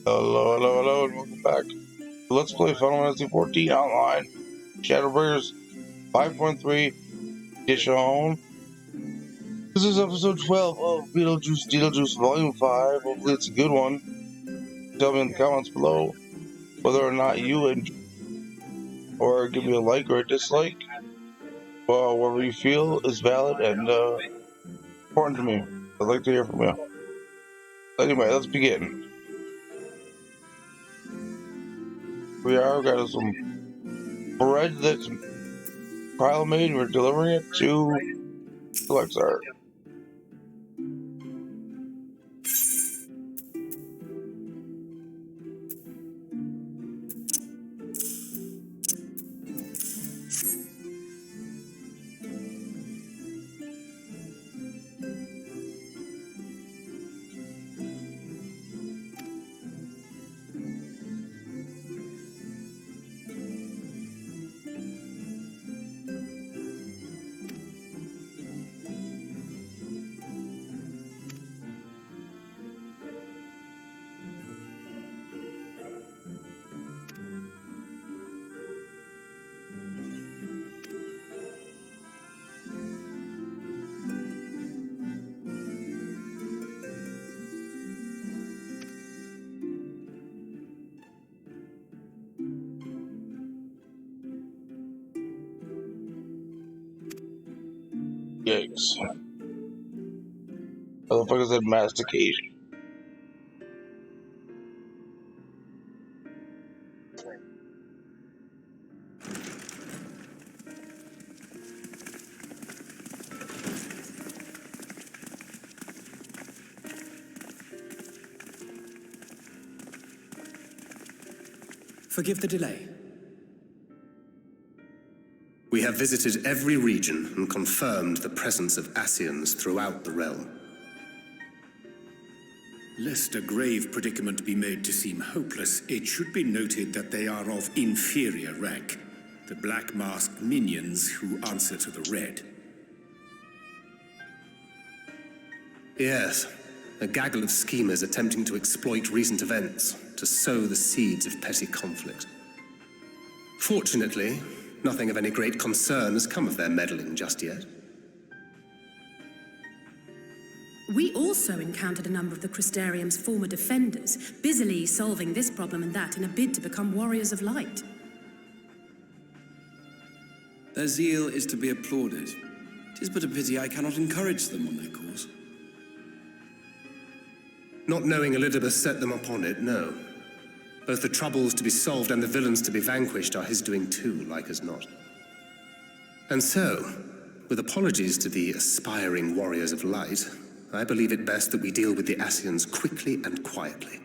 Hello, hello, hello, and welcome back. Let's play Final Fantasy 14 Online. Shadowbringers 5.3 Edition. This is episode 12 of Beetlejuice Volume 5. Hopefully it's a good one. Tell me in the comments below whether or not you enjoy, or give me a like or a dislike. Well, whatever you feel is valid and important to me. I'd like to hear from you. Anyway, let's begin. We've got some bread that's Kyle made. We're delivering it to Lexar. Yikes. Motherfucker said mastication. Forgive the delay. We have visited every region and confirmed the presence of Ascians throughout the realm. Lest a grave predicament be made to seem hopeless, it should be noted that they are of inferior rank. The black-masked minions who answer to the red. Yes, a gaggle of schemers attempting to exploit recent events to sow the seeds of petty conflict. Fortunately, nothing of any great concern has come of their meddling just yet. We also encountered a number of the Crystarium's former defenders, busily solving this problem and that in a bid to become warriors of light. Their zeal is to be applauded. 'Tis but a pity I cannot encourage them on their cause. Not knowing Elizabeth set them upon it, no. Both the troubles to be solved and the villains to be vanquished are his doing too, like as not. And so, with apologies to the aspiring warriors of light, I believe it best that we deal with the Ascians quickly and quietly.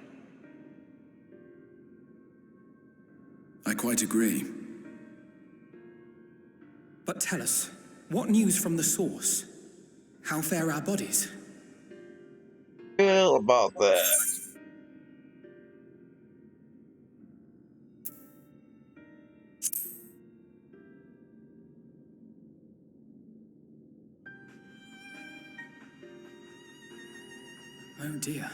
I quite agree. But tell us, what news from the source? How fare our bodies? Feel about that. Oh dear.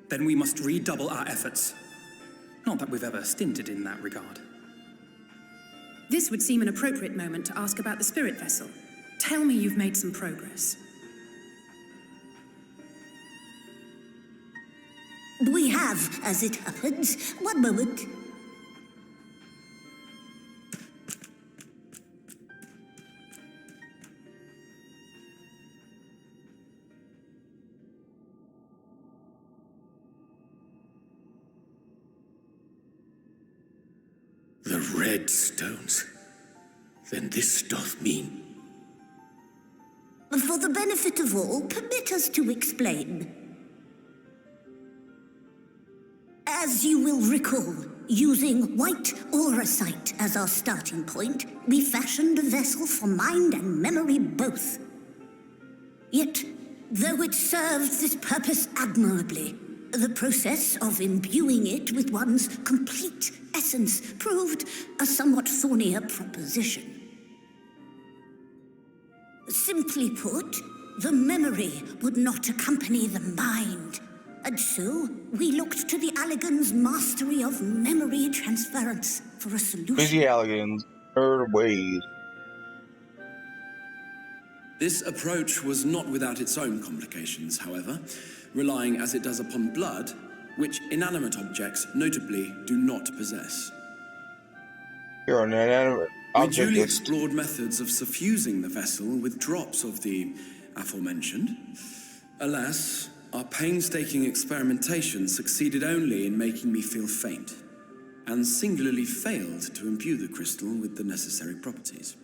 Then we must redouble our efforts. Not that we've ever stinted in that regard. This would seem an appropriate moment to ask about the spirit vessel. Tell me you've made some progress. We have, as it happens. One moment. The red stones. Then this doth mean... For the benefit of all, permit us to explain. As you will recall, using white auracite as our starting point, we fashioned a vessel for mind and memory both. Yet, though it served this purpose admirably, the process of imbuing it with one's complete essence proved a somewhat thornier proposition. Simply put, the memory would not accompany the mind, And so, we looked to the Allegan's mastery of memory transference for a solution. Crazy Alligans, nerd ways. This approach was not without its own complications, however, relying as it does upon blood, which inanimate objects notably do not possess. You're an inanimate We object. duly explored methods of suffusing the vessel with drops of the aforementioned. Alas, our painstaking experimentation succeeded only in making me feel faint, and singularly failed to imbue the crystal with the necessary properties.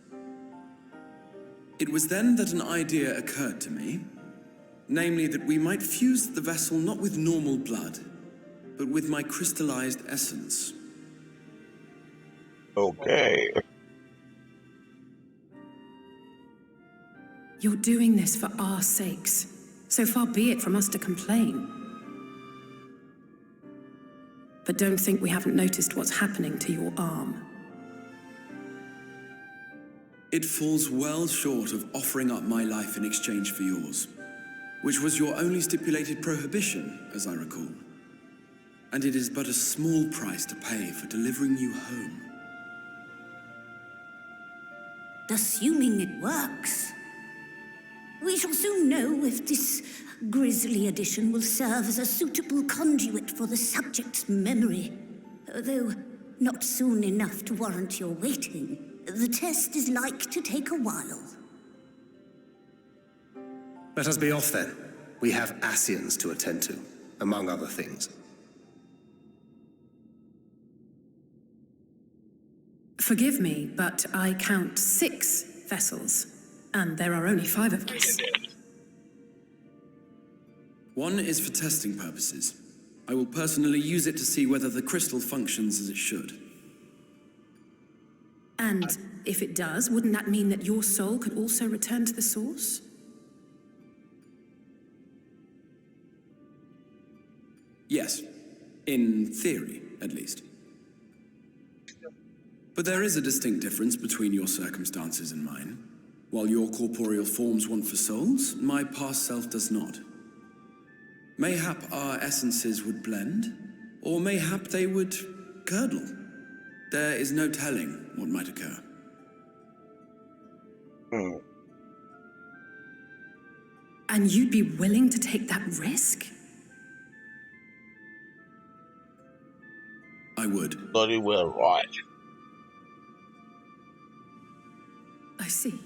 It was then that an idea occurred to me, namely that we might fuse the vessel not with normal blood, but with my crystallized essence. Okay. You're doing this for our sakes. So far be it from us to complain. But don't think we haven't noticed what's happening to your arm. It falls well short of offering up my life in exchange for yours, which was your only stipulated prohibition, as I recall. And it is but a small price to pay for delivering you home. Assuming it works. We shall soon know if this grisly addition will serve as a suitable conduit for the subject's memory. Though not soon enough to warrant your waiting. The test is like to take a while. Let us be off then. We have Ascians to attend to, among other things. Forgive me, but I count 6 vessels, and there are only 5 of us. One is for testing purposes. I will personally use it to see whether the crystal functions as it should. And if it does, wouldn't that mean that your soul could also return to the source? Yes, in theory, at least. But there is a distinct difference between your circumstances and mine. While your corporeal forms want for souls, my past self does not. Mayhap our essences would blend, or mayhap they would curdle. There is no telling what might occur. And you'd be willing to take that risk? I would. Bloody well, right. I see.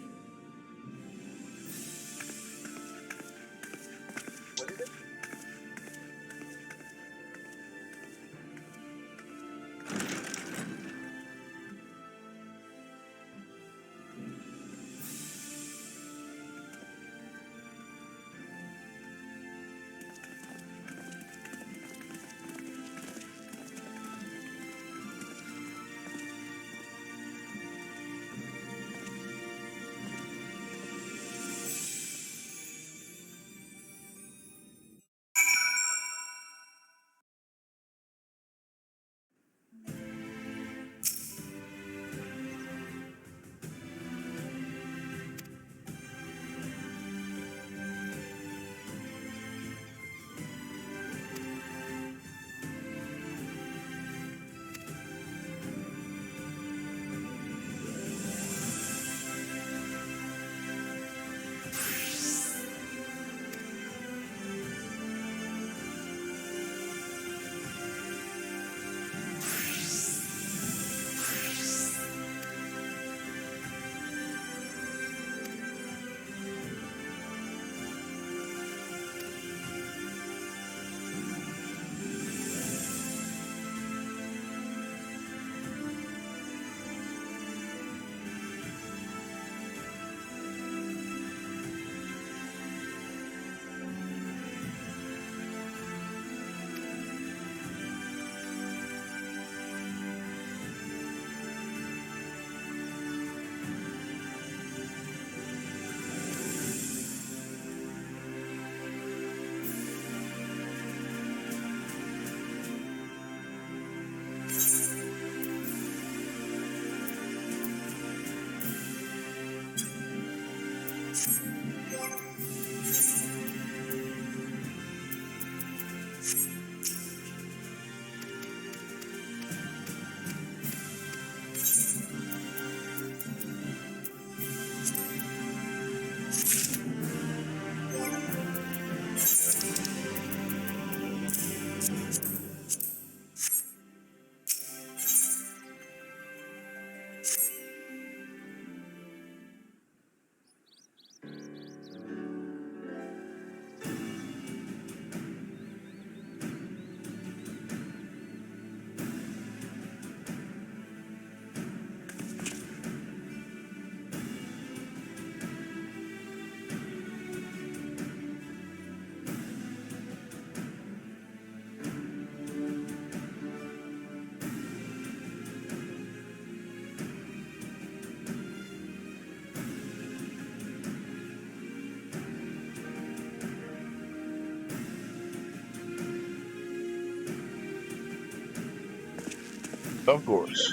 Of course.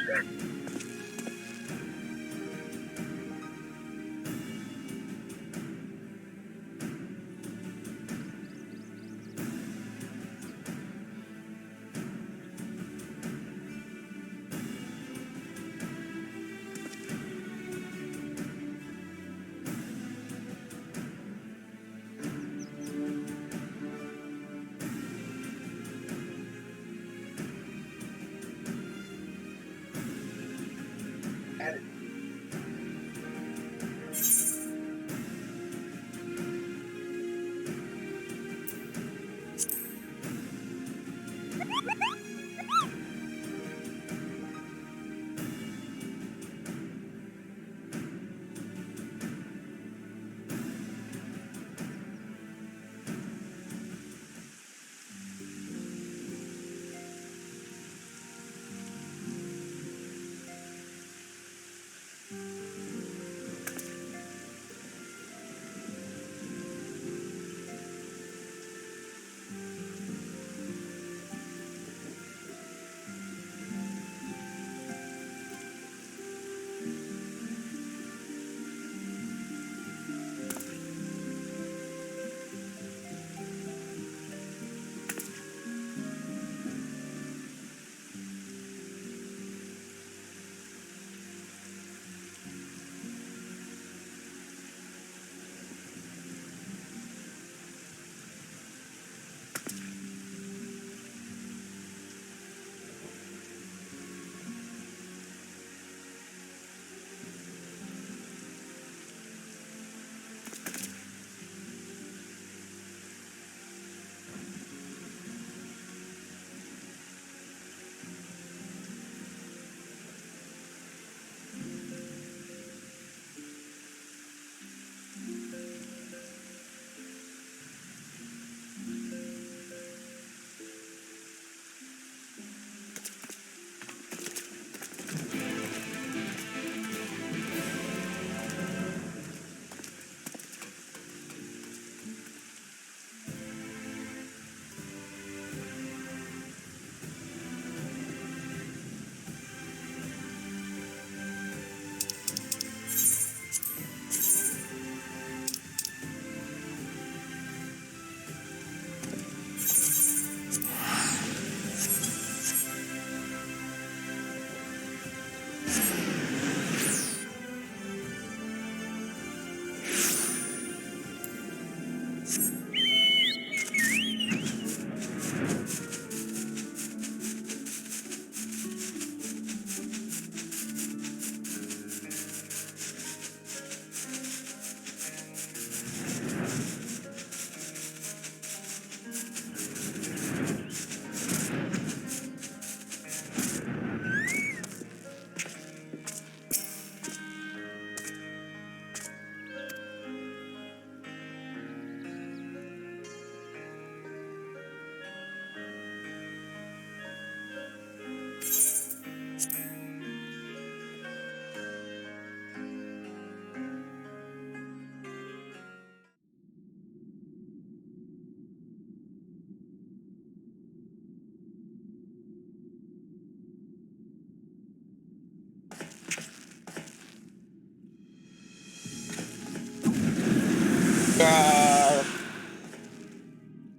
God.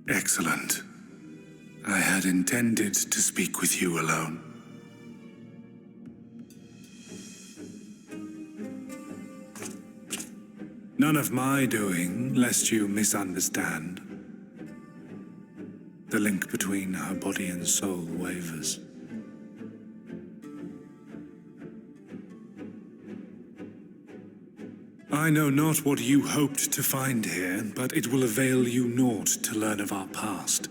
Excellent. had intended to speak with you alone. None of my doing, lest you misunderstand. The link between her body and soul wavers. I know not what you hoped to find here, but it will avail you naught to learn of our past.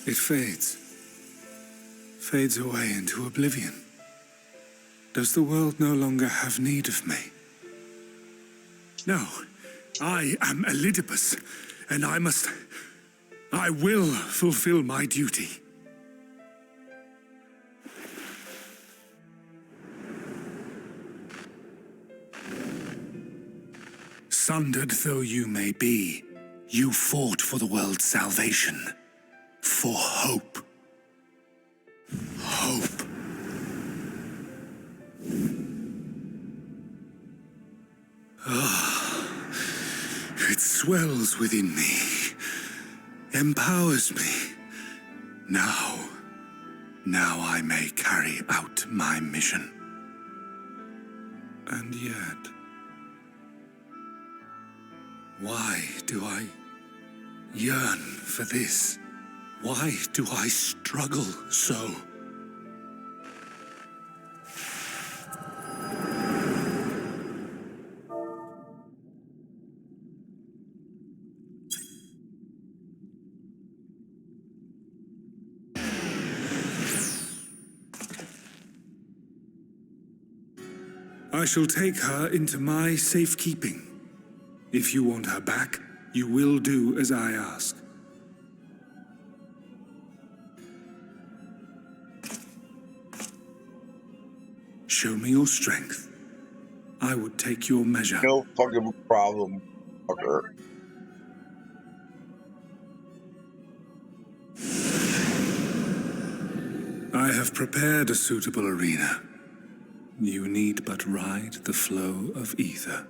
It fades away into oblivion. Does the world no longer have need of me? No, I am Elidibus, and I will fulfill my duty. Sundered though you may be, you fought for the world's salvation. For hope. Hope. It swells within me, empowers me. Now I may carry out my mission. And yet, why do I yearn for this? Why do I struggle so? I shall take her into my safekeeping. If you want her back, you will do as I ask. Show me your strength. I would take your measure. No fucking problem, fucker. I have prepared a suitable arena. You need but ride the flow of ether.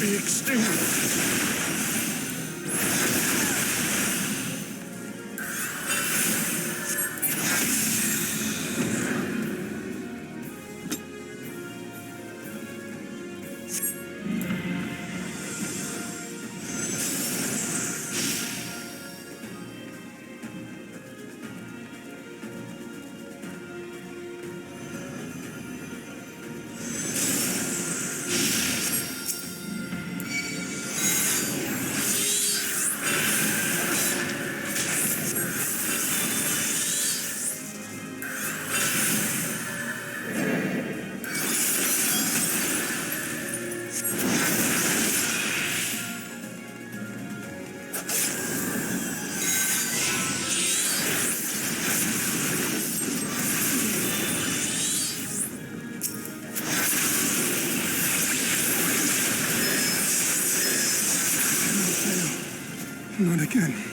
be extinguished. Not again.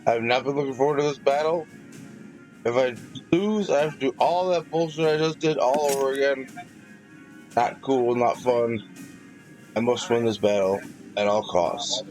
I've not been looking forward to this battle. If I lose, I have to do all that bullshit I just did all over again. Not cool, not fun. I must win this battle at all costs.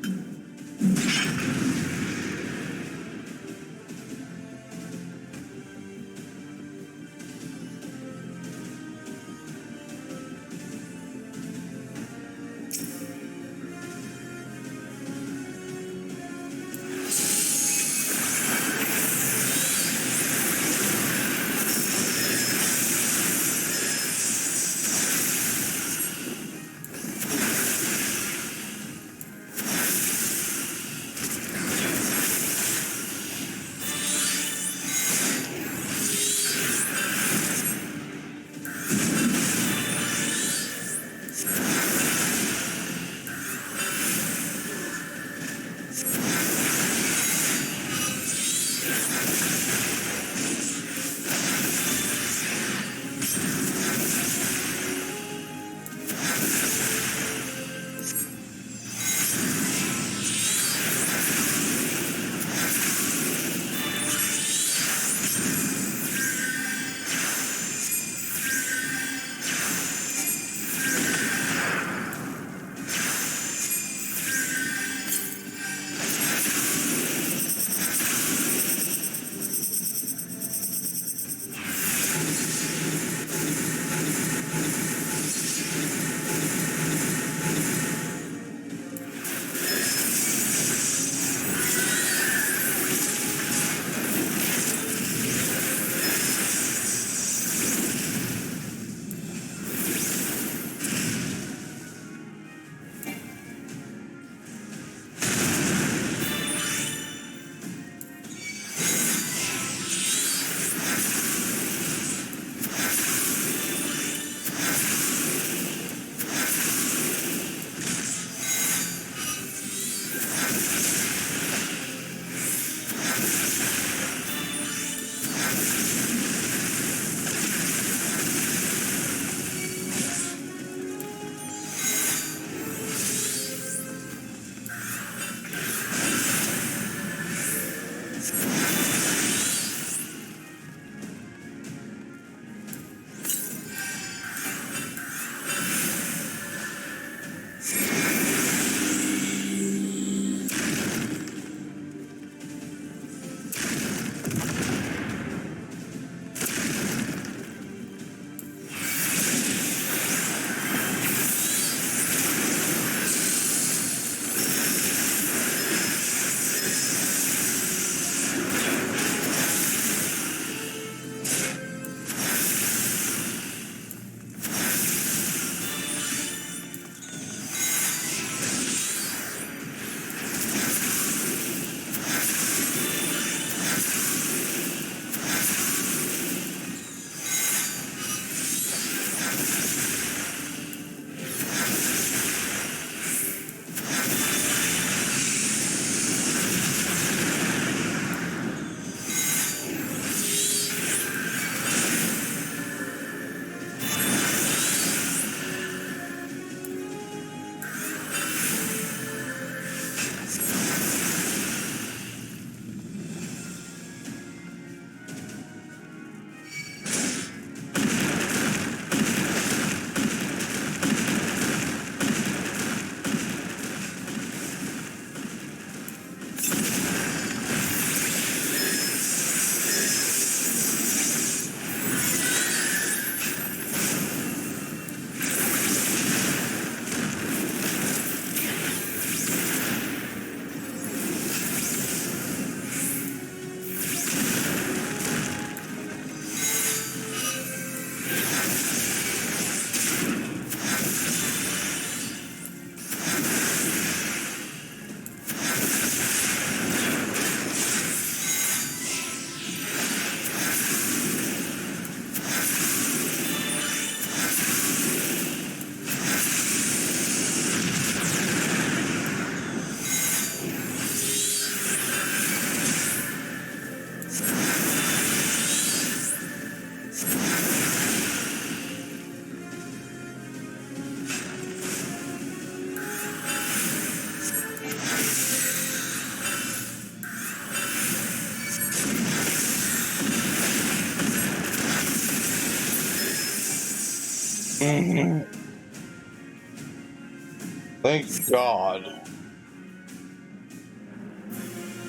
Thank God.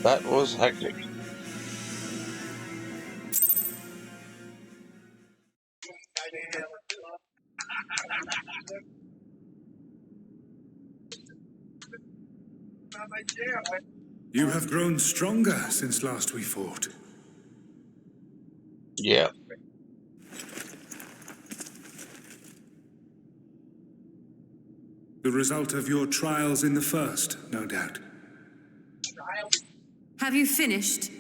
That was hectic. You have grown stronger since last we fought. Yeah. The result of your trials in the first, no doubt. Have you finished?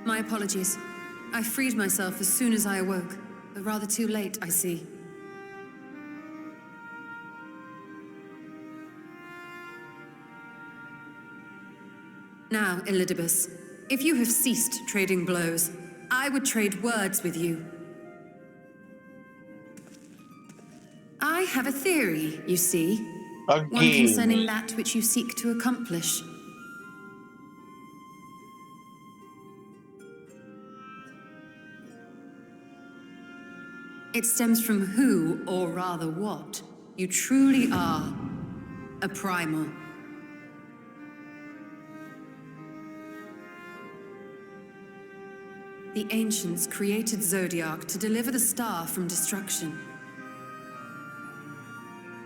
My apologies. I freed myself as soon as I awoke, but rather too late, I see. Now, Elidibus, if you have ceased trading blows, I would trade words with you. I have a theory, you see. One concerning Again. that which you seek to accomplish. It stems from who, or rather what, you truly are. A primal. The ancients created Zodiac to deliver the star from destruction.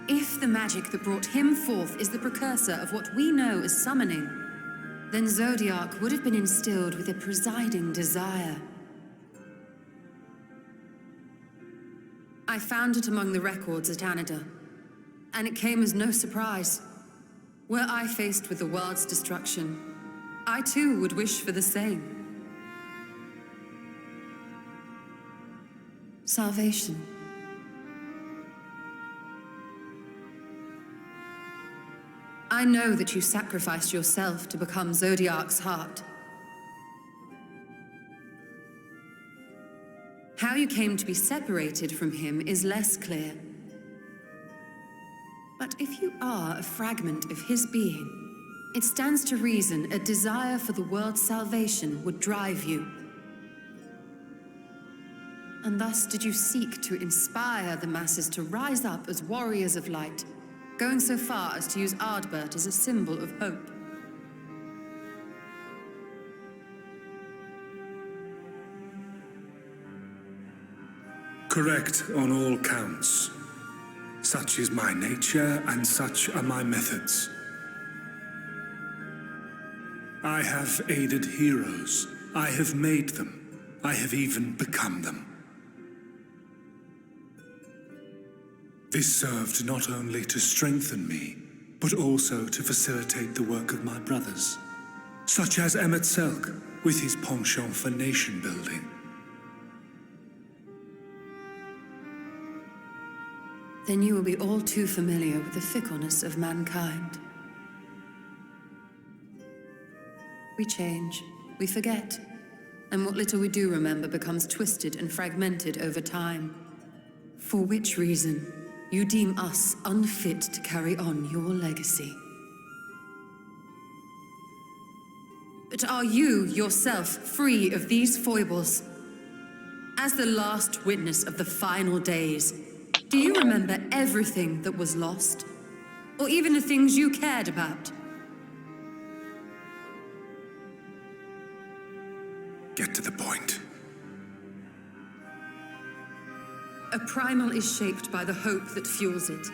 If the magic that brought him forth is the precursor of what we know as summoning, then Zodiac would have been instilled with a presiding desire. I found it among the records at Anida, and it came as no surprise. Were I faced with the world's destruction, I too would wish for the same. Salvation. I know that you sacrificed yourself to become Zodiac's heart. How you came to be separated from him is less clear. But if you are a fragment of his being, it stands to reason a desire for the world's salvation would drive you. And thus did you seek to inspire the masses to rise up as warriors of light, going so far as to use Ardbert as a symbol of hope. Correct on all counts. Such is my nature, and such are my methods. I have aided heroes. I have made them. I have even become them. This served not only to strengthen me, but also to facilitate the work of my brothers, such as Emmett Selk, with his penchant for nation building. Then you will be all too familiar with the fickleness of mankind. We change, we forget, and what little we do remember becomes twisted and fragmented over time. For which reason, you deem us unfit to carry on your legacy. But are you, yourself, free of these foibles? As the last witness of the final days, do you remember everything that was lost? Or even the things you cared about? Get to the point. A primal is shaped by the hope that fuels it.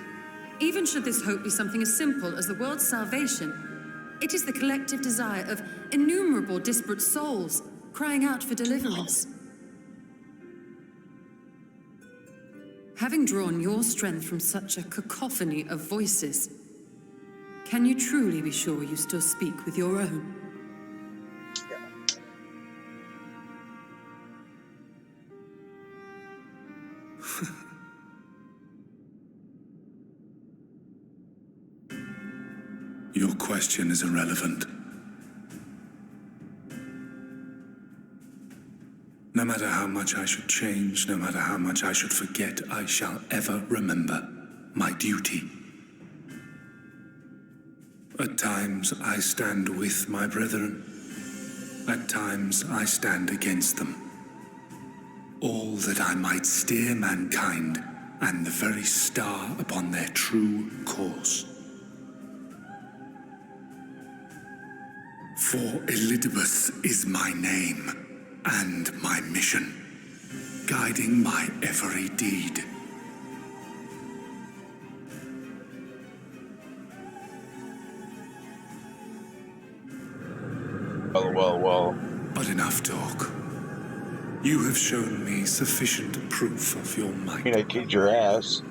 Even should this hope be something as simple as the world's salvation, it is the collective desire of innumerable disparate souls crying out for deliverance. Having drawn your strength from such a cacophony of voices, can you truly be sure you still speak with your own? Your question is irrelevant. No matter how much I should change, no matter how much I should forget, I shall ever remember my duty. At times I stand with my brethren. At times I stand against them. All that I might steer mankind and the very star upon their true course. For Elidibus is my name and my mission, guiding my every deed. Well. But enough talk. You have shown me sufficient proof of your might. I kicked your ass.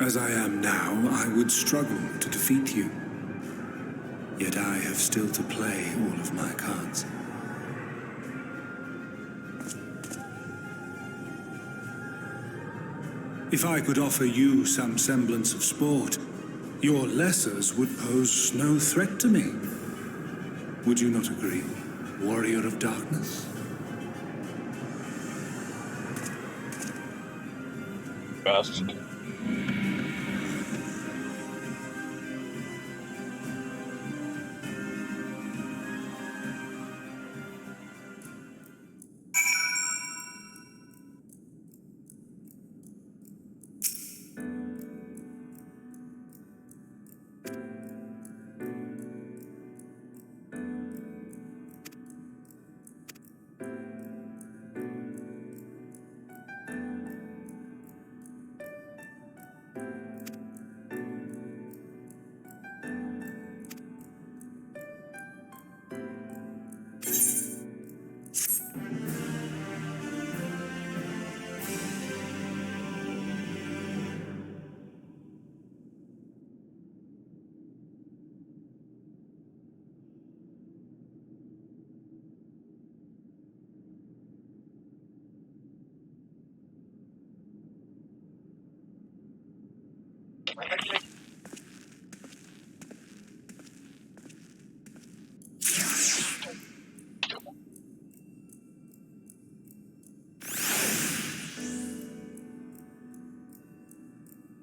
As I am now, I would struggle to defeat you. Yet I have still to play all of my cards. If I could offer you some semblance of sport, your lessers would pose no threat to me. Would you not agree, warrior of darkness? Bastard.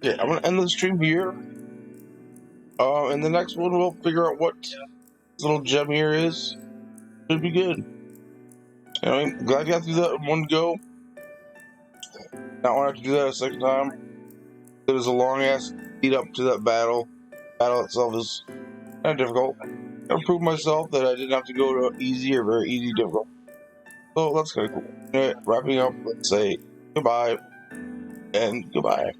Yeah, I'm gonna end the stream here. And the next one we'll figure out what this little gem here is. Should be good. I'm glad I got through that in one go. Not want to have to do that a second time. It was a long ass lead up to that battle. Battle itself is kind of difficult. I proved myself that I didn't have to go to easy or very easy difficult. So that's kind of cool. Anyway, wrapping up, let's say goodbye and goodbye.